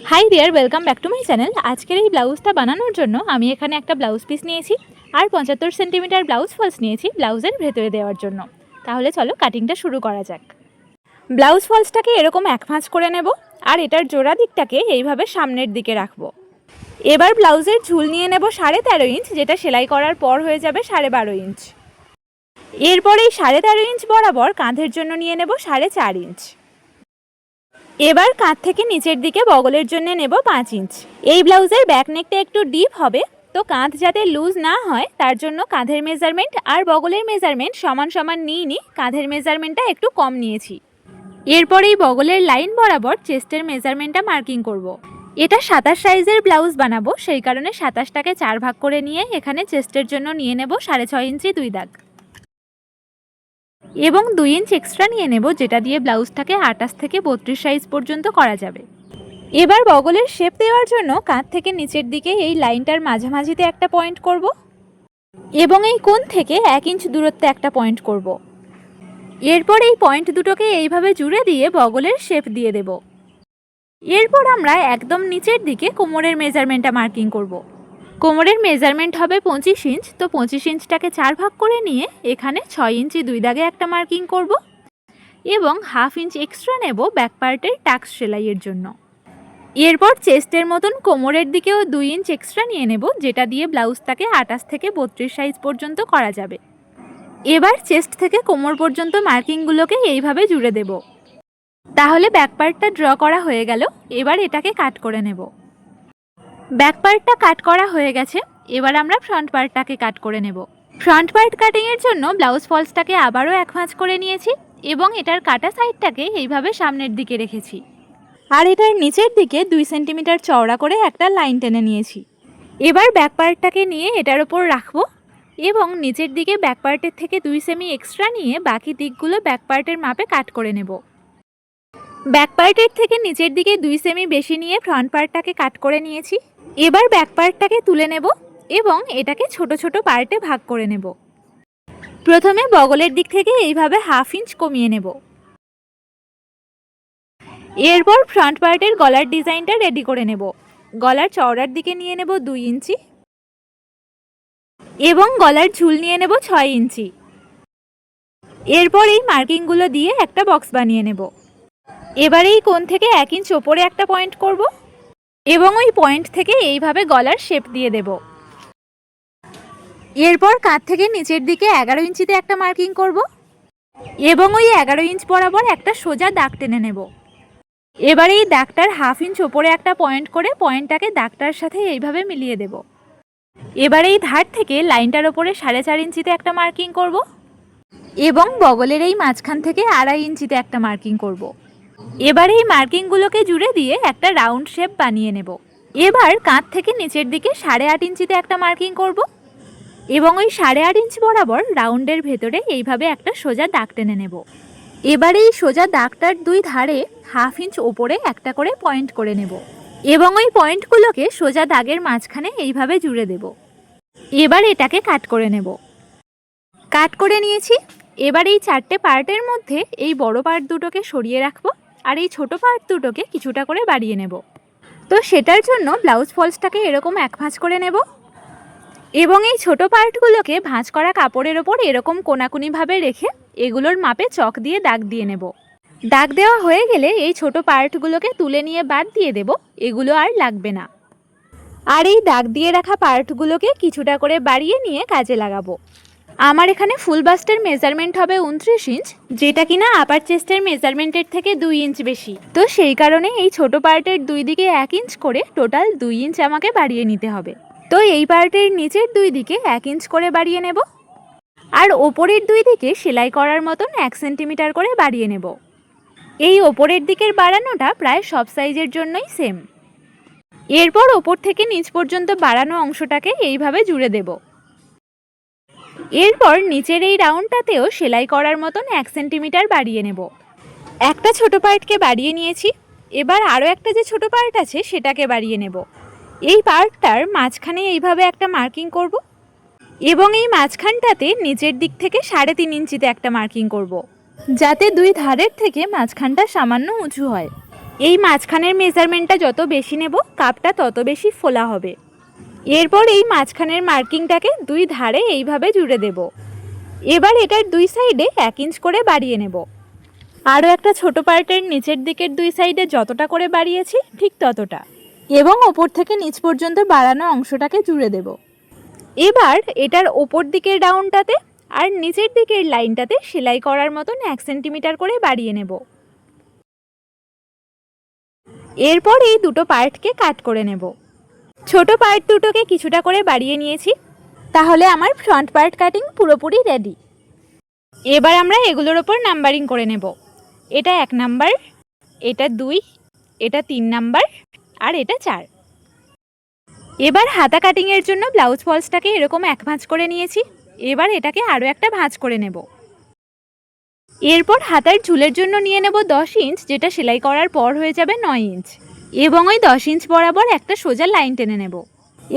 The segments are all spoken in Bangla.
High deer, welcome back to my channel. আজকের এই ব্লাউজটা বানানোর জন্য আমি এখানে একটা ব্লাউজ পিস নিয়েছি আর 75 সেন্টিমিটার ব্লাউজ ফলস নিয়েছি ব্লাউজের ভেতরে দেওয়ার জন্য। তাহলে চলো কাটিংটা শুরু করা যাক। ব্লাউজ ফলসটাকে এরকম এক ভাঁজ করে নেব আর এটার জোড়া দিকটাকে এইভাবে সামনের দিকে রাখবো। এবার ব্লাউজের ঝুল নিয়ে নেব 13.5 ইঞ্চ, যেটা সেলাই করার পর হয়ে যাবে 12.5 ইঞ্চ। এরপর এই 13.5 ইঞ্চ বরাবর কাঁধের জন্য নিয়ে নেব 4.5 ইঞ্চ। এবার কাঁধ থেকে নিচের দিকে বগলের জন্য নেব 5 ইঞ্চ। এই ব্লাউজের ব্যাক নেকটা একটু ডিপ হবে, তো কাঁধ যাতে লুজ না হয় তার জন্য কাঁধের মেজারমেন্ট আর বগলের মেজারমেন্ট সমান সমান নিইনি, কাঁধের মেজারমেন্টটা একটু কম নিয়েছি। এরপর এই বগলের লাইন বরাবর চেস্টের মেজারমেন্টটা মার্কিং করব। এটা 27 সাইজের ব্লাউজ বানাবো, সেই কারণে 27টাকে 4 ভাগ করে নিয়ে এখানে চেস্টের জন্য নিয়ে নেব 6.5 ইঞ্চি 2 দাগ এবং 2 ইঞ্চ এক্সট্রা নিয়ে নেব, যেটা দিয়ে ব্লাউজটাকে 28 থেকে 32 সাইজ পর্যন্ত করা যাবে। এবার বগলের শেপ দেওয়ার জন্য কাঁধ থেকে নিচের দিকে এই লাইনটার মাঝামাঝিতে একটা পয়েন্ট করব এবং এই কোণ থেকে 1 ইঞ্চ দূরত্বে একটা পয়েন্ট করব। এরপর এই পয়েন্ট দুটোকে এইভাবে জুড়ে দিয়ে বগলের শেপ দিয়ে দেব। এরপর আমরা একদম নিচের দিকে কোমরের মেজারমেন্টটা মার্কিং করব। কোমরের মেজারমেন্ট হবে 25 ইঞ্চ, তো 25 ইঞ্চটাকে 4 ভাগ করে নিয়ে এখানে 6 ইঞ্চি 2 দাগে একটা মার্কিং করব এবং 1/2 ইঞ্চ এক্সট্রা নেব ব্যাক পার্টের টাক্স সেলাইয়ের জন্য। এরপর চেস্টের মতন কোমরের দিকেও 2 ইঞ্চ এক্সট্রা নিয়ে নেব, যেটা দিয়ে ব্লাউজটাকে 28 থেকে 32 সাইজ পর্যন্ত করা যাবে। এবার চেস্ট থেকে কোমর পর্যন্ত মার্কিংগুলোকে এইভাবে জুড়ে দেব। তাহলে ব্যাক পার্টটা ড্র করা হয়ে গেল। এবার এটাকে কাট করে নেব। ব্যাক পার্টটা কাট করা হয়ে গেছে, এবার আমরা ফ্রন্ট পার্টটাকে কাট করে নেব। ফ্রন্ট পার্ট কাটিংয়ের জন্য ব্লাউজ ফলসটাকে আবারও এক ভাঁজ করে নিয়েছি এবং এটার কাটা সাইডটাকে এইভাবে সামনের দিকে রেখেছি আর এটার নিচের দিকে 2 সেন্টিমিটার চওড়া করে একটা লাইন টেনে নিয়েছি। এবার ব্যাক পার্টটাকে নিয়ে এটার ওপর রাখবো এবং নিচের দিকে ব্যাক পার্টের থেকে 2 সেমি এক্সট্রা নিয়ে বাকি দিকগুলো ব্যাক পার্টের মাপে কাট করে নেব। ব্যাক পার্টের থেকে নিচের দিকে 2 সেমি বেশি নিয়ে ফ্রন্ট পার্টটাকে কাট করে নিয়েছি। এবার ব্যাক পার্টটাকে তুলে নেব এবং এটাকে ছোট ছোট পার্টে ভাগ করে নেব। প্রথমে বগলের দিক থেকে এইভাবে 1/2 ইঞ্চ কমিয়ে নেব। এরপর ফ্রন্ট পার্টের গলার ডিজাইনটা রেডি করে নেব। গলার চওড়ার দিকে নিয়ে নেব 2 ইঞ্চি এবং গলার ঝুল নিয়ে নেব 6 ইঞ্চি। এরপর এই মার্কিংগুলো দিয়ে একটা বক্স বানিয়ে নেব। এবার এই কোণ থেকে 1 ইঞ্চ ওপরে একটা পয়েন্ট করব এবং ওই পয়েন্ট থেকে এইভাবে গলার শেপ দিয়ে দেব। এরপর কাঁধ থেকে নিচের দিকে 11 ইঞ্চিতে একটা মার্কিং করব এবং ওই 11 ইঞ্চ বরাবর একটা সোজা দাগ টেনে নেব। এবার এই দাগটার 1/2 ইঞ্চ ওপরে একটা পয়েন্ট করে পয়েন্টটাকে দাগটার সাথে এইভাবে মিলিয়ে দেব। এবার এই ধার থেকে লাইনটার ওপরে 4.5 ইঞ্চিতে একটা মার্কিং করব এবং বগলের এই মাঝখান থেকে 2.5 ইঞ্চিতে একটা মার্কিং করব। এবার এই মার্কিংগুলোকে জুড়ে দিয়ে একটা রাউন্ড শেপ বানিয়ে নেব। এবার কাঁধ থেকে নিচের দিকে 8.5 ইঞ্চিতে একটা মার্কিং করব এবং ওই 8.5 ইঞ্চ বরাবর রাউন্ডের ভেতরে এইভাবে একটা সোজা দাগ টেনে নেব। এবার এই সোজা দাগটার 2 ধারে 1/2 ইঞ্চ ওপরে একটা করে পয়েন্ট করে নেব এবং ওই পয়েন্টগুলোকে সোজা দাগের মাঝখানে এইভাবে জুড়ে দেব। এবার এটাকে কাট করে নেব। কাট করে নিয়েছি। এবার এই 4টে পার্টের মধ্যে এই বড় পার্ট দুটোকে সরিয়ে রাখবো আর এই ছোট পার্ট দুটোকে কিছুটা করে বাড়িয়ে নেব। তো সেটার জন্য ব্লাউজ ফলসটাকে এরকম এক ভাঁজ করে নেব এবং এই ছোট পার্টগুলোকে ভাঁজ করা কাপড়ের ওপর এরকম কোনাকুনিভাবে রেখে এগুলোর মাপে চক দিয়ে দাগ দিয়ে নেব। দাগ দেওয়া হয়ে গেলে এই ছোট পার্টগুলোকে তুলে নিয়ে বাদ দিয়ে দেব, এগুলো আর লাগবে না। আর এই দাগ দিয়ে রাখা পার্টগুলোকে কিছুটা করে বাড়িয়ে নিয়ে কাজে লাগাবো। আমার এখানে ফুল বাস্টের মেজারমেন্ট হবে 29 ইঞ্চ, যেটা কিনা আপার চেস্টের মেজারমেন্টের থেকে 2 ইঞ্চ বেশি। তো সেই কারণে এই ছোট পার্টের 2 দিকে 1 ইঞ্চ করে টোটাল 2 ইঞ্চ আমাকে বাড়িয়ে নিতে হবে। তো এই পার্টের নিচের 2 দিকে 1 ইঞ্চ করে বাড়িয়ে নেব আর ওপরের 2 দিকে সেলাই করার মতন 1 সেন্টিমিটার করে বাড়িয়ে নেব। এই ওপরের দিকের বাড়ানোটা প্রায় সব সাইজের জন্যই সেম। এরপর ওপর থেকে নিচ পর্যন্ত বাড়ানো অংশটাকে এইভাবে জুড়ে দেব। এরপর নিচের এই রাউন্ডটাতেও সেলাই করার মতন 1 সেন্টিমিটার বাড়িয়ে নেব। একটা ছোট পার্টকে বাড়িয়ে নিয়েছি। এবার আরও একটা যে ছোট পার্ট আছে সেটাকে বাড়িয়ে নেব। এই পার্টটার মাঝখানে এইভাবে একটা মার্কিং করব এবং এই মাঝখানটাতে নিচের দিক থেকে 3.5 ইঞ্চিতে একটা মার্কিং করব, যাতে 2 ধারের থেকে মাঝখানটা সামান্য উঁচু হয়। এই মাঝখানের মেজারমেন্টটা যত বেশি নেব কাপটা তত বেশি ফোলা হবে। এরপর এই মাঝখানের মার্কিংটাকে দুই ধারে এইভাবে জুড়ে দেব। এবার এটার দুই সাইডে 1 ইঞ্চ করে বাড়িয়ে নেব। আরও একটা ছোট পার্টের নিচের দিকের দুই সাইডে যতটা করে বাড়িয়েছি ঠিক ততটা, এবং ওপর থেকে নিচ পর্যন্ত বাড়ানো অংশটাকে জুড়ে দেব। এবার এটার ওপর দিকের রাউন্ডটাতে আর নিচের দিকের লাইনটাতে সেলাই করার মতন 1 সেন্টিমিটার করে বাড়িয়ে নেব। এরপর এই দুটো পার্টকে কাট করে নেব। ছোট পার্ট দুটোকে কিছুটা করে বাড়িয়ে নিয়েছি, তাহলে আমার ফ্রন্ট পার্ট কাটিং পুরোপুরি রেডি। এবার আমরা এগুলোর ওপর নাম্বারিং করে নেব। এটা 1 নাম্বার, এটা 2, এটা 3 নাম্বার আর এটা 4। এবার হাতা কাটিংয়ের জন্য ব্লাউজ ফলসটাকে এরকম 1 ভাঁজ করে নিয়েছি। এবার এটাকে আরও একটা ভাঁজ করে নেব। এরপর হাতার ঝুলের জন্য নিয়ে নেব 10 ইঞ্চ, যেটা সেলাই করার পর হয়ে যাবে 9 ইঞ্চ, এবং ওই 10 ইঞ্চ বরাবর একটা সোজা লাইন টেনে নেব।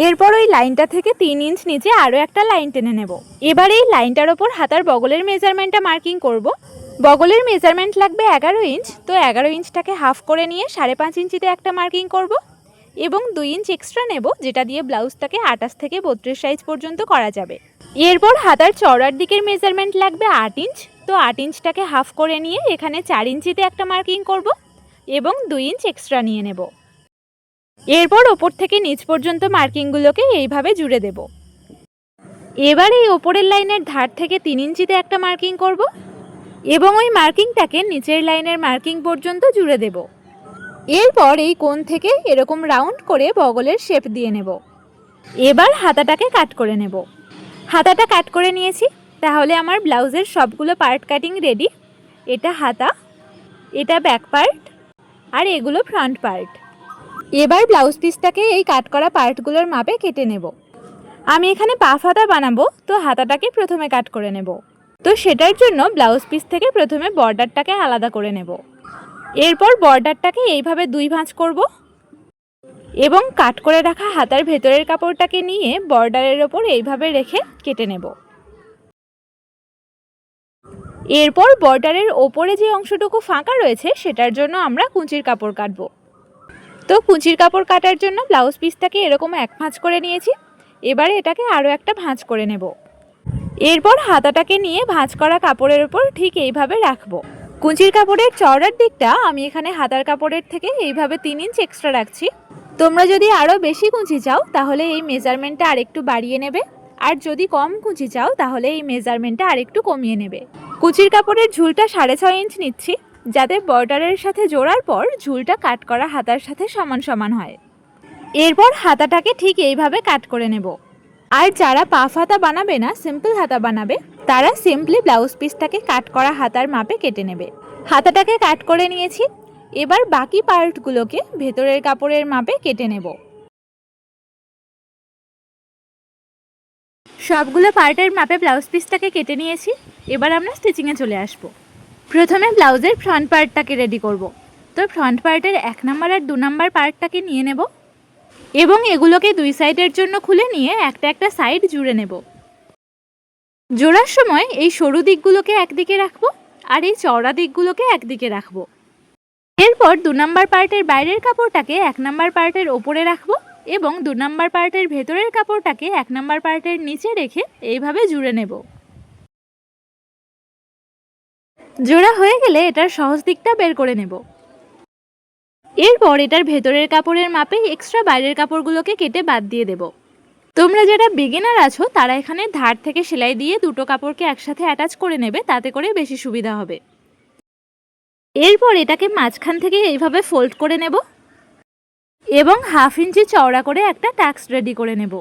এরপর ওই লাইনটা থেকে 3 ইঞ্চ নিচে আরও একটা লাইন টেনে নেব। এবার এই লাইনটার ওপর হাতার বগলের মেজারমেন্টটা মার্কিং করব। বগলের মেজারমেন্ট লাগবে 11 ইঞ্চ, তো 11 ইঞ্চটাকে হাফ করে নিয়ে 5.5 ইঞ্চিতে একটা মার্কিং করব, এবং 2 ইঞ্চ এক্সট্রা নেব, যেটা দিয়ে ব্লাউজটাকে 28 থেকে 32 সাইজ পর্যন্ত করা যাবে। এরপর হাতার চওড়ার দিকের মেজারমেন্ট লাগবে 8 ইঞ্চ, তো 8 ইঞ্চটাকে হাফ করে নিয়ে এখানে 4 ইঞ্চিতে একটা মার্কিং করব, এবং 2 ইঞ্চ এক্সট্রা নিয়ে নেব। এরপর ওপর থেকে নিচ পর্যন্ত মার্কিংগুলোকে এইভাবে জুড়ে দেব। এবার এই ওপরের লাইনের ধার থেকে 3 ইঞ্চিতে একটা মার্কিং করব, এবং ওই মার্কিংটাকে নিচের লাইনের মার্কিং পর্যন্ত জুড়ে দেব। এরপর এই কোণ থেকে এরকম রাউন্ড করে বগলের শেপ দিয়ে নেব। এবার হাতাটাকে কাট করে নেব। হাতাটা কাট করে নিয়েছি, তাহলে আমার ব্লাউজের সবগুলো পার্ট কাটিং রেডি। এটা হাতা, এটা ব্যাক পার্ট, আর এগুলো ফ্রন্ট পার্ট। এবার ব্লাউজ পিসটাকে এই কাট করা পার্টগুলোর মাপে কেটে নেব। আমি এখানে পাফ হাতা বানাবো, তো হাতাটাকে প্রথমে কাট করে নেব। তো সেটার জন্য ব্লাউজ পিস থেকে প্রথমে বর্ডারটাকে আলাদা করে নেব। এরপর বর্ডারটাকে এইভাবে 2 ভাঁজ করব, এবং কাট করে রাখা হাতার ভেতরের কাপড়টাকে নিয়ে বর্ডারের ওপর এইভাবে রেখে কেটে নেব। এরপর বর্ডারের ওপরে যে অংশটুকু ফাঁকা রয়েছে সেটার জন্য আমরা কুঁচির কাপড় কাটবো। তো কুঁচির কাপড় কাটার জন্য ব্লাউজ পিসটাকে এরকম 1 ভাঁজ করে নিয়েছি। এবারে এটাকে আরও একটা ভাঁজ করে নেব। এরপর হাতাটাকে নিয়ে ভাঁজ করা কাপড়ের ওপর ঠিক এইভাবে রাখবো। কুঁচির কাপড়ের চওড়ার দিকটা আমি এখানে হাতার কাপড়ের থেকে এইভাবে 3 ইঞ্চ এক্সট্রা রাখছি। তোমরা যদি আরও বেশি কুঁচি চাও তাহলে এই মেজারমেন্টটা আরেকটু বাড়িয়ে নেবে, আর যদি কম কুঁচি চাও তাহলে এই মেজারমেন্টটা আরেকটু কমিয়ে নেবে। কুঁচির কাপড়ের ঝুলটা 6.5 ইঞ্চ নিচ্ছি, যাতে বর্ডারের সাথে জোড়ার পর ঝুলটা কাট করা হাতার সাথে সমান সমান হয়। এরপর হাতাটাকে ঠিক এইভাবে কাট করে নেব। আর যারা পাফ হাতা বানাবে না, সিম্পল হাতা বানাবে, তারা সিম্পলি ব্লাউজ পিসটাকে কাট করা হাতার মাপে কেটে নেবে। হাতাটাকে কাট করে নিয়েছি, এবার বাকি পার্টগুলোকে ভেতরের কাপড়ের মাপে কেটে নেব। সবগুলো পার্টের মাপে ব্লাউজ পিসটাকে কেটে নিয়েছি। এবার আমরা স্টিচিংয়ে চলে আসব। প্রথমে ব্লাউজের ফ্রন্ট পার্টটাকে রেডি করব। তো ফ্রন্ট পার্টের 1 নাম্বার আর 2 নাম্বার পার্টটাকে নিয়ে নেব, এবং এগুলোকে 2 সাইডের জন্য খুলে নিয়ে একটা একটা সাইড জুড়ে নেব। জোড়ার সময় এই সরু দিকগুলোকে একদিকে রাখবো, আর এই চওড়া দিকগুলোকে একদিকে রাখবো। এরপর 2 নাম্বার পার্টের বাইরের কাপড়টাকে 1 নাম্বার পার্টের ওপরে রাখবো, এবং 2 নাম্বার পার্টের ভেতরের কাপড়টাকে 1 নাম্বার পার্টের নিচে রেখে এইভাবে জুড়ে নেব। জোড়া হয়ে গেলে এটার সহজ দিকটা বের করে নেব। এরপর এটার ভেতরের কাপড়ের মাপে এক্সট্রা বাইরের কাপড়গুলোকে কেটে বাদ দিয়ে দেব। তোমরা যারা বিগিনার আছো তারা এখানে ধার থেকে সেলাই দিয়ে দুটো কাপড়কে একসাথে অ্যাটাচ করে নেবে, তাতে করে বেশি সুবিধা হবে। এরপর এটাকে মাঝখান থেকে এইভাবে ফোল্ড করে নেব, এবং 1/2 ইঞ্চি চওড়া করে একটা টাক্স রেডি করে নেব।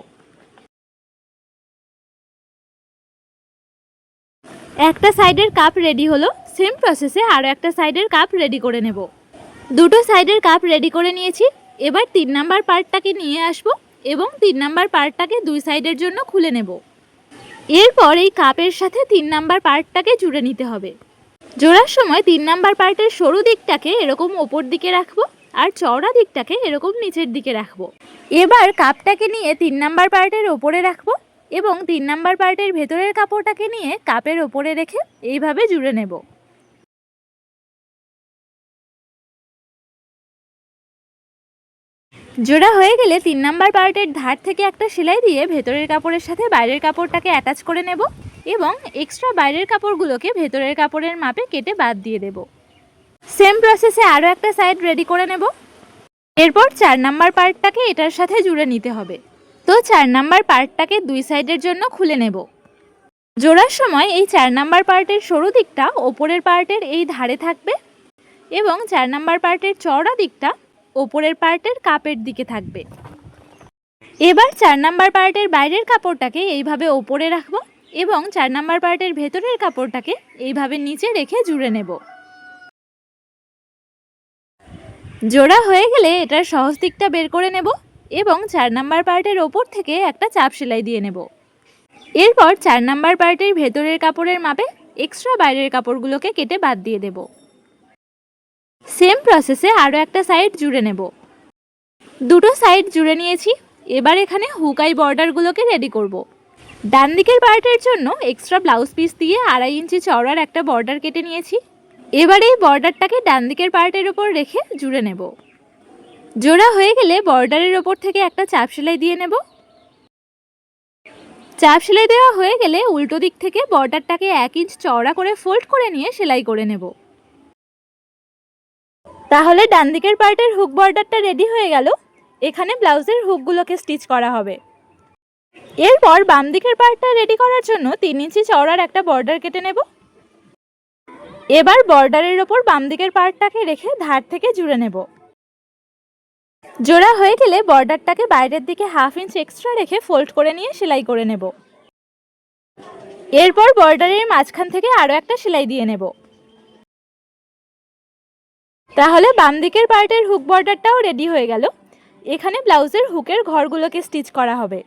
একটা সাইডের কাপ রেডি হলো, সেম প্রসেসে আরও একটা সাইডের কাপ রেডি করে নেব। দুটো সাইডের কাপ রেডি করে নিয়েছি। এবার 3 নাম্বার পার্টটাকে নিয়ে আসব, এবং 3 নাম্বার পার্টটাকে 2 সাইডের জন্য খুলে নেব। এরপর এই কাপের সাথে 3 নাম্বার পার্টটাকে জুড়ে নিতে হবে। জোড়ার সময় 3 নাম্বার পার্টের সরু দিকটাকে এরকম ওপর দিকে রাখবো, আর চওড়া দিকটাকে এরকম নিচের দিকে রাখবো। এবার কাপটাকে নিয়ে 3 নাম্বার পার্টের ওপরে রাখবো, এবং 3 নাম্বার পার্টের ভেতরের কাপড়টাকে নিয়ে কাপের ওপরে রেখে এইভাবে জুড়ে নেব। জোড়া হয়ে গেলে 3 নাম্বার পার্টের ধার থেকে একটা সেলাই দিয়ে ভেতরের কাপড়ের সাথে বাইরের কাপড়টাকে অ্যাটাচ করে নেব এবং এক্সট্রা বাইরের কাপড়গুলোকে ভেতরের কাপড়ের মাপে কেটে বাদ দিয়ে দেব। সেম প্রসেসে আরও একটা সাইড রেডি করে নেব। এরপর 4 নাম্বার পার্টটাকে এটার সাথে জুড়ে নিতে হবে। তো 4 নাম্বার পার্টটাকে 2 সাইডের জন্য খুলে নেব। জোড়ার সময় এই 4 নাম্বার পার্টের সরু দিকটা ওপরের পার্টের এই ধারে থাকবে এবং 4 নাম্বার পার্টের চওড়া দিকটা ওপরের পার্টের কাপের দিকে থাকবে। এবার 4 নাম্বার পার্টের বাইরের কাপড়টাকে এইভাবে ওপরে রাখবো এবং 4 নাম্বার পার্টের ভেতরের কাপড়টাকে এইভাবে নিচে রেখে জুড়ে নেব। জোড়া হয়ে গেলে এটার সহজ দিকটা বের করে নেব এবং 4 নাম্বার পার্টের ওপর থেকে একটা চাপ সেলাই দিয়ে নেব। এরপর 4 নাম্বার পার্টের ভেতরের কাপড়ের মাপে এক্সট্রা বাইরের কাপড়গুলোকে কেটে বাদ দিয়ে দেব। সেম প্রসেসে আরও একটা সাইড জুড়ে নেব। দুটো সাইড জুড়ে নিয়েছি। এবার এখানে হুকাই বর্ডারগুলোকে রেডি করব। ডান দিকের পার্টের জন্য এক্সট্রা ব্লাউজ পিস দিয়ে 2.5 ইঞ্চি চওড়ার একটা বর্ডার কেটে নিয়েছি। এবার এই বর্ডারটাকে ডান দিকের পার্টের ওপর রেখে জুড়ে নেব। জোড়া হয়ে গেলে বর্ডারের ওপর থেকে একটা চাপ সেলাই দিয়ে নেব। চাপ সেলাই দেওয়া হয়ে গেলে উল্টো দিক থেকে বর্ডারটাকে 1 ইঞ্চ চওড়া করে ফোল্ড করে নিয়ে সেলাই করে নেব। তাহলে ডান দিকের পার্টের হুক বর্ডারটা রেডি হয়ে গেল। এখানে ব্লাউজের হুকগুলোকে স্টিচ করা হবে। এরপর বাম দিকের পার্টটা রেডি করার জন্য 3 ইঞ্চি চওড়ার একটা বর্ডার কেটে নেব। এবার বর্ডারের ওপর বাম দিকের পার্টটাকে রেখে ধার থেকে জুড়ে নেব। জোড়া হয়ে গেলে বর্ডারটাকে বাইরের দিকে 1/2 ইঞ্চ এক্সট্রা রেখে ফোল্ড করে নিয়ে সেলাই করে নেব। এরপর বর্ডারের মাঝখান থেকে আরও একটা সেলাই দিয়ে নেব। তাহলে বাম দিকের পার্টের হুক বর্ডারটাও রেডি হয়ে গেল। এখানে ব্লাউজের হুকের ঘরগুলোকে স্টিচ করা হবে।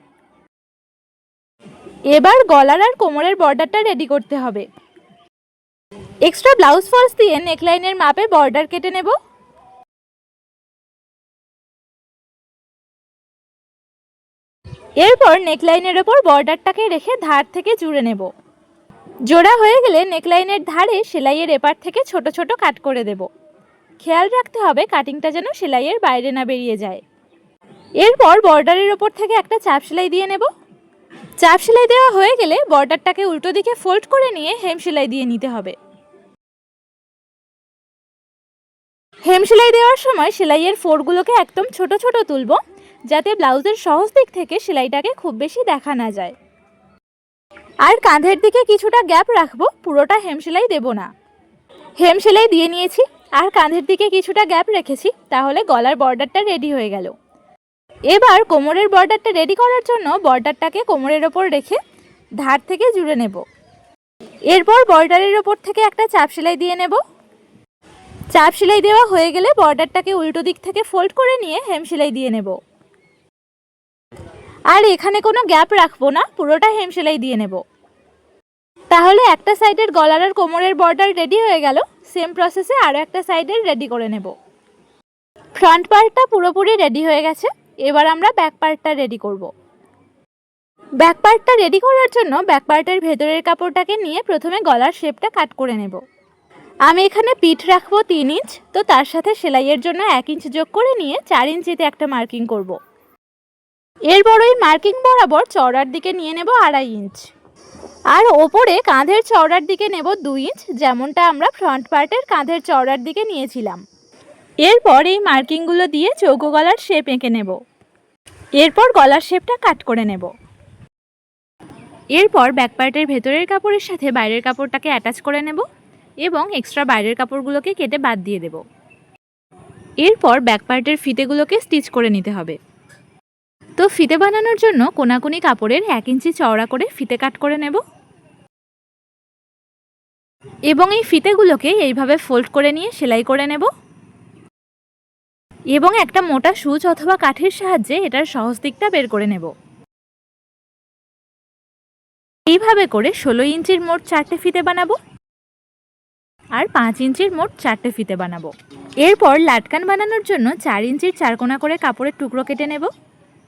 এবার গলার আর কোমরের বর্ডারটা রেডি করতে হবে। এক্সট্রা ব্লাউজ ফলস দিয়ে নেকলাইনের মাপে বর্ডার কেটে নেব। এরপর নেকলাইনের ওপর বর্ডারটাকে রেখে ধার থেকে জুড়ে নেব। জোড়া হয়ে গেলে নেকলাইনের ধারে সেলাইয়ের এপার থেকে ছোট ছোট কাট করে দেব। খেয়াল রাখতে হবে কাটিংটা যেন সেলাইয়ের বাইরে না বেরিয়ে যায়। এরপর বর্ডারের ওপর থেকে একটা চাপ সেলাই দিয়ে নেব। চাপ সেলাই দেওয়া হয়ে গেলে বর্ডারটাকে উল্টো দিকে ফোল্ড করে নিয়ে হেম সেলাই দিয়ে নিতে হবে। হেম সেলাই দেওয়ার সময় সেলাইয়ের ফোরগুলোকে একদম ছোট ছোট তুলব, যাতে ব্লাউজের সহজ দিক থেকে সেলাইটাকে খুব বেশি দেখা না যায়। আর কাঁধের দিকে কিছুটা গ্যাপ রাখবো, পুরোটা হেম সেলাই দেব না। হেম সেলাই দিয়ে নিয়েছি আর কাঁধের দিকে কিছুটা গ্যাপ রেখেছি, তাহলে গলার বর্ডারটা রেডি হয়ে গেল। এবার কোমরের বর্ডারটা রেডি করার জন্য বর্ডারটাকে কোমরের ওপর রেখে ধার থেকে জুড়ে নেব। এরপর বর্ডারের ওপর থেকে একটা চাপ সেলাই দিয়ে নেব। চাপ সেলাই দেওয়া হয়ে গেলে বর্ডারটাকে উল্টো দিক থেকে ফোল্ড করে নিয়ে হেম সেলাই দিয়ে নেব। আর এখানে কোনো গ্যাপ রাখবো না, পুরোটা হেম সেলাই দিয়ে নেব। তাহলে একটা সাইডের গলার আর কোমরের বর্ডার রেডি হয়ে গেল। সেম প্রসেসে আরও একটা সাইডের রেডি করে নেব। ফ্রন্ট পার্টটা পুরোপুরি রেডি হয়ে গেছে। এবার আমরা ব্যাক পার্টটা রেডি করব। ব্যাক পার্টটা রেডি করার জন্য ব্যাক পার্টের ভেতরের কাপড়টাকে নিয়ে প্রথমে গলার শেপটা কাট করে নেব। আমি এখানে পিঠ রাখবো 3 ইঞ্চ, তো তার সাথে সেলাইয়ের জন্য 1 ইঞ্চ যোগ করে নিয়ে 4 ইঞ্চিতে একটা মার্কিং করব। এরপর ওই মার্কিং বরাবর চওড়ার দিকে নিয়ে নেব 2.5 ইঞ্চ, আর ওপরে কাঁধের চওড়ার দিকে নেব 2 ইঞ্চ, যেমনটা আমরা ফ্রন্ট পার্টের কাঁধের চওড়ার দিকে নিয়েছিলাম। এরপর এই মার্কিংগুলো দিয়ে চৌকো গলার শেপ এঁকে নেব। এরপর গলার শেপটা কাট করে নেব। এরপর ব্যাক পার্টের ভেতরের কাপড়ের সাথে বাইরের কাপড়টাকে অ্যাটাচ করে নেব এবং এক্সট্রা বাইরের কাপড়গুলোকে কেটে বাদ দিয়ে দেব। এরপর ব্যাক পার্টের ফিতেগুলোকে স্টিচ করে নিতে হবে। তো ফিতে বানানোর জন্য কোনাকুনি কাপড়ের 1 ইঞ্চি চওড়া করে ফিতে কাট করে নেব এবং এই ফিতেগুলোকে এইভাবে ফোল্ড করে নিয়ে সেলাই করে নেব এবং একটা মোটা সুচ অথবা কাঠির সাহায্যে এটার সহজ দিকটা বের করে নেব। এইভাবে করে 16 ইঞ্চির মোট 4টে ফিতে বানাবো আর 5 ইঞ্চির মোট 4টে ফিতে বানাবো। এরপর লাটকান বানানোর জন্য 4 ইঞ্চির 4 কোনা করে কাপড়ের টুকরো কেটে নেব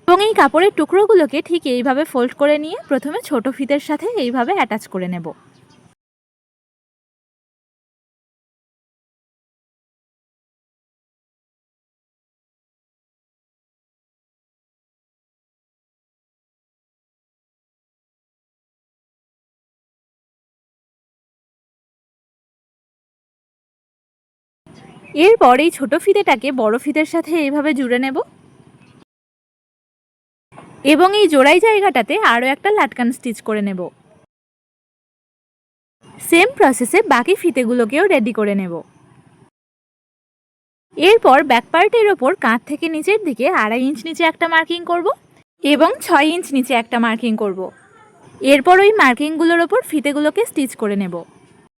এবং এই কাপড়ের টুকরোগুলোকে ঠিক এইভাবে ফোল্ড করে নিয়ে প্রথমে ছোট ফিতের সাথে এইভাবে অ্যাটাচ করে নেব। এরপর এই ছোট ফিতেটাকে বড় ফিতের সাথে এইভাবে জুড়ে নেব এবং এই জোড়াই জায়গাটাতে আরও একটা লাটকান স্টিচ করে নেব। সেম প্রসেসে বাকি ফিতেগুলোকেও রেডি করে নেব। এরপর ব্যাক পার্টের ওপর কাঁধ থেকে নিচের দিকে 2.5 ইঞ্চ নিচে একটা মার্কিং করব এবং 6 ইঞ্চ নিচে একটা মার্কিং করব। এরপর ওই মার্কিংগুলোর ওপর ফিতেগুলোকে স্টিচ করে নেব।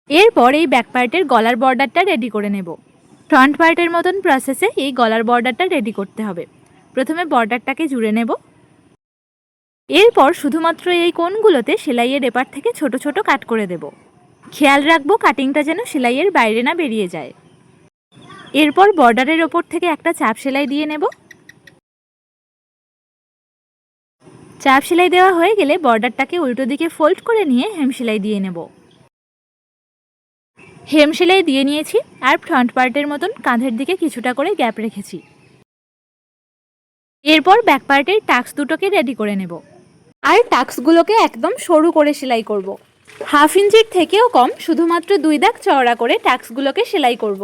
এরপর এই ব্যাক পার্টের গলার বর্ডারটা রেডি করে নেব। ফ্রন্ট পার্টের মতন প্রসেসে এই গলার বর্ডারটা রেডি করতে হবে। প্রথমে বর্ডারটাকে জুড়ে নেব। এরপর শুধুমাত্র এই কোণগুলোতে সেলাইয়ের এপার থেকে ছোট ছোট কাট করে দেব। খেয়াল রাখবো কাটিংটা যেন সেলাইয়ের বাইরে না বেরিয়ে যায়। এরপর বর্ডারের ওপর থেকে একটা চাপ সেলাই দিয়ে নেব। চাপ সেলাই দেওয়া হয়ে গেলে বর্ডারটাকে উল্টো দিকে ফোল্ড করে নিয়ে হেম সেলাই দিয়ে নেব। হেম সেলাই দিয়ে নিয়েছি আর ফ্রন্ট পার্টের মতন কাঁধের দিকে কিছুটা করে গ্যাপ রেখেছি। এরপর ব্যাক পার্টের টাক্স দুটোকে রেডি করে নেব আর টাক্সগুলোকে একদম সরু করে সেলাই করব। 1/2 ইঞ্চির থেকেও কম, শুধুমাত্র 2 দাগ চওড়া করে টাক্সগুলোকে সেলাই করব।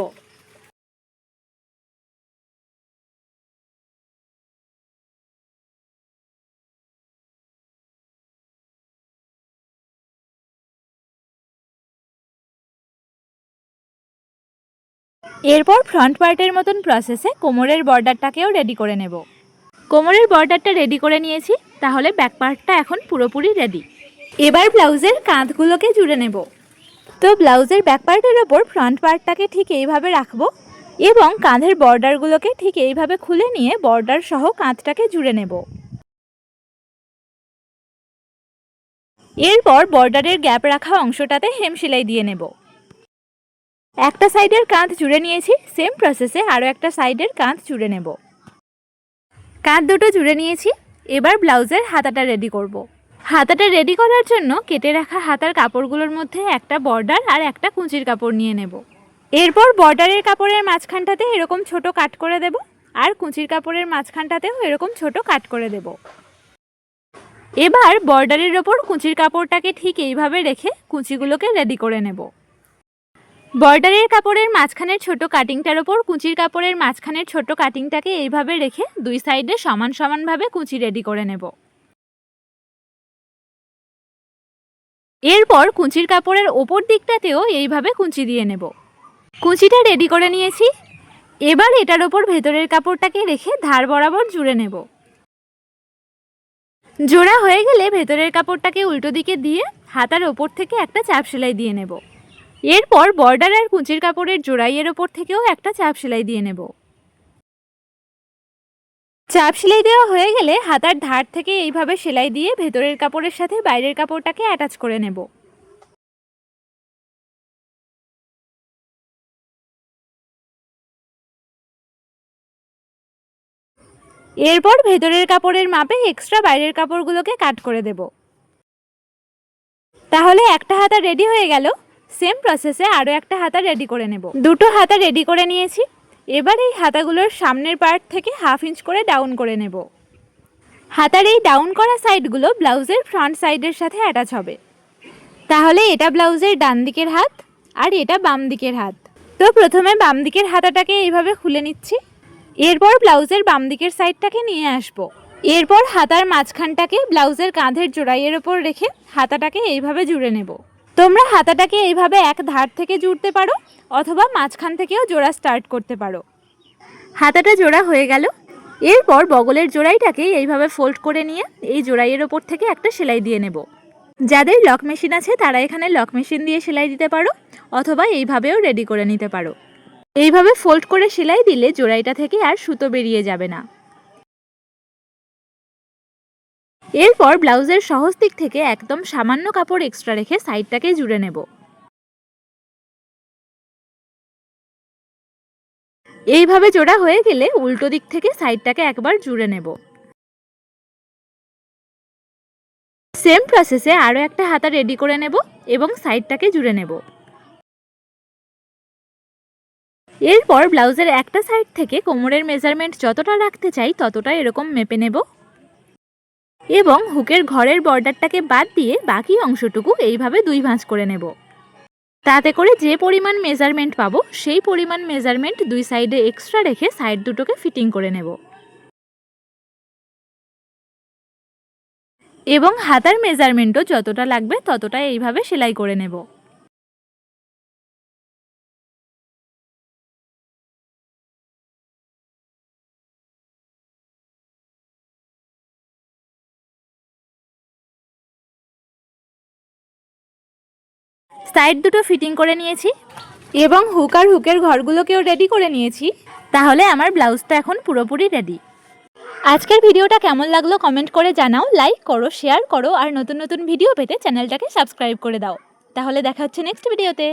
এরপর ফ্রন্ট পার্টের মতন প্রসেসে কোমরের বর্ডারটাকেও রেডি করে নেব। কোমরের বর্ডারটা রেডি করে নিয়েছি, তাহলে ব্যাক পার্টটা এখন পুরোপুরি রেডি। এবার ব্লাউজের কাঁধগুলোকে জুড়ে নেব। তো ব্লাউজের ব্যাক পার্টের ওপর ফ্রন্ট পার্টটাকে ঠিক এইভাবে রাখবো এবং কাঁধের বর্ডারগুলোকে ঠিক এইভাবে খুলে নিয়ে বর্ডার সহ কাঁধটাকে জুড়ে নেব। এরপর বর্ডারের গ্যাপ রাখা অংশটাতে হেম সেলাই দিয়ে নেব। একটা সাইডের কাঁধ জুড়ে নিয়েছি, সেম প্রসেসে আরও একটা সাইডের কাঁধ জুড়ে নেব। কাঁধ দুটো জুড়ে নিয়েছি, এবার ব্লাউজের হাতাটা রেডি করব। হাতাটা রেডি করার জন্য কেটে রাখা হাতার কাপড়গুলোর মধ্যে একটা বর্ডার আর একটা কুঁচির কাপড় নিয়ে নেব। এরপর বর্ডারের কাপড়ের মাঝখানটাতে এরকম ছোট কাট করে দেব আর কুঁচির কাপড়ের মাঝখানটাতেও এরকম ছোট কাট করে দেব। এবার বর্ডারের ওপর কুঁচির কাপড়টাকে ঠিক এইভাবে রেখে কুঁচিগুলোকে রেডি করে নেব। বর্ডারের কাপড়ের মাঝখানের ছোট কাটিংটার ওপর কুঁচির কাপড়ের মাঝখানের ছোট কাটিংটাকে এইভাবে রেখে দুই সাইডে সমান সমানভাবে কুঁচি রেডি করে নেব। এরপর কুঁচির কাপড়ের ওপর দিকটাতেও এইভাবে কুঁচি দিয়ে নেব। কুঁচিটা রেডি করে নিয়েছি, এবার এটার ওপর ভেতরের কাপড়টাকে রেখে ধার বরাবর জুড়ে নেব। জোড়া হয়ে গেলে ভেতরের কাপড়টাকে উল্টো দিকে দিয়ে হাতার ওপর থেকে একটা চাপ সেলাই দিয়ে নেব। এরপর বর্ডার আর কুঁচির কাপড়ের জোড়াইয়ের ওপর থেকেও একটা চাপ সেলাই দিয়ে নেব। চাপ সেলাই দেওয়া হয়ে গেলে হাতার ধার থেকে এইভাবে সেলাই দিয়ে ভেতরের কাপড়ের সাথে বাইরের কাপড়টাকে অ্যাটাচ করে নেব। এরপর ভেতরের কাপড়ের মাপে এক্সট্রা বাইরের কাপড়গুলোকে কাট করে দেব। তাহলে একটা হাতা রেডি হয়ে গেল। সেম প্রসেসে আরও একটা হাতা রেডি করে নেব। দুটো হাতা রেডি করে নিয়েছি, এবার এই হাতাগুলোর সামনের পার্ট থেকে 1/2 ইঞ্চ করে ডাউন করে নেব। হাতার এই ডাউন করা সাইডগুলো ব্লাউজের ফ্রন্ট সাইডের সাথে অ্যাটাচ হবে। তাহলে এটা ব্লাউজের ডান দিকের হাত আর এটা বাম দিকের হাত। তো প্রথমে বাম দিকের হাতাটাকে এইভাবে খুলে নিচ্ছি, এরপর ব্লাউজের বাম দিকের সাইডটাকে নিয়ে আসবো। এরপর হাতার মাঝখানটাকে ব্লাউজের কাঁধের জোড়াইয়ের ওপর রেখে হাতাটাকে এইভাবে জুড়ে নেব। তোমরা হাতাটাকে এইভাবে এক ধার থেকে জুড়তে পারো অথবা মাঝখান থেকেও জোড়া স্টার্ট করতে পারো। হাতাটা জোড়া হয়ে গেল, এরপর বগলের জোড়াইটাকে এইভাবে ফোল্ড করে নিয়ে এই জোড়াইয়ের ওপর থেকে একটা সেলাই দিয়ে নেব। যাদের লক মেশিন আছে তারা এখানে লক মেশিন দিয়ে সেলাই দিতে পারো অথবা এইভাবেও রেডি করে নিতে পারো। এইভাবে ফোল্ড করে সেলাই দিলে জোড়াইটা থেকে আর সুতো বেরিয়ে যাবে না। এরপর ব্লাউজের সহজ দিক থেকে একদম সামান্য কাপড় এক্সট্রা রেখে সাইডটাকে জুড়ে নেব। এইভাবে জোড়া হয়ে গেলে উল্টো দিক থেকে সাইডটাকে একবার জুড়ে নেব। সেম প্রসেসে আরও একটা হাতা রেডি করে নেব এবং সাইডটাকে জুড়ে নেব। এরপর ব্লাউজের একটা সাইড থেকে কোমরের মেজারমেন্ট যতটা রাখতে চাই ততটা এরকম মেপে নেব এবং হুকের ঘরের বর্ডারটাকে বাদ দিয়ে বাকি অংশটুকু এইভাবে 2 ভাঁজ করে নেব। তাতে করে যে পরিমাণ মেজারমেন্ট পাবো সেই পরিমাণ মেজারমেন্ট দুই সাইডে এক্সট্রা রেখে সাইড দুটোকে ফিটিং করে নেব। এবং হাতার মেজারমেন্টও যতটা লাগবে ততটা এইভাবে সেলাই করে নেব। সাইড দুটো ফিটিং করে নিয়েছি এবং হুক আর হুকের ঘরগুলোকেও রেডি করে নিয়েছি। তাহলে আমার ব্লাউজটা এখন পুরোপুরি রেডি। আজকের ভিডিওটা কেমন লাগলো কমেন্ট করে জানাও, লাইক করো, শেয়ার করো আর নতুন নতুন ভিডিও পেতে চ্যানেলটাকে সাবস্ক্রাইব করে দাও। তাহলে দেখা হচ্ছে নেক্সট ভিডিওতে।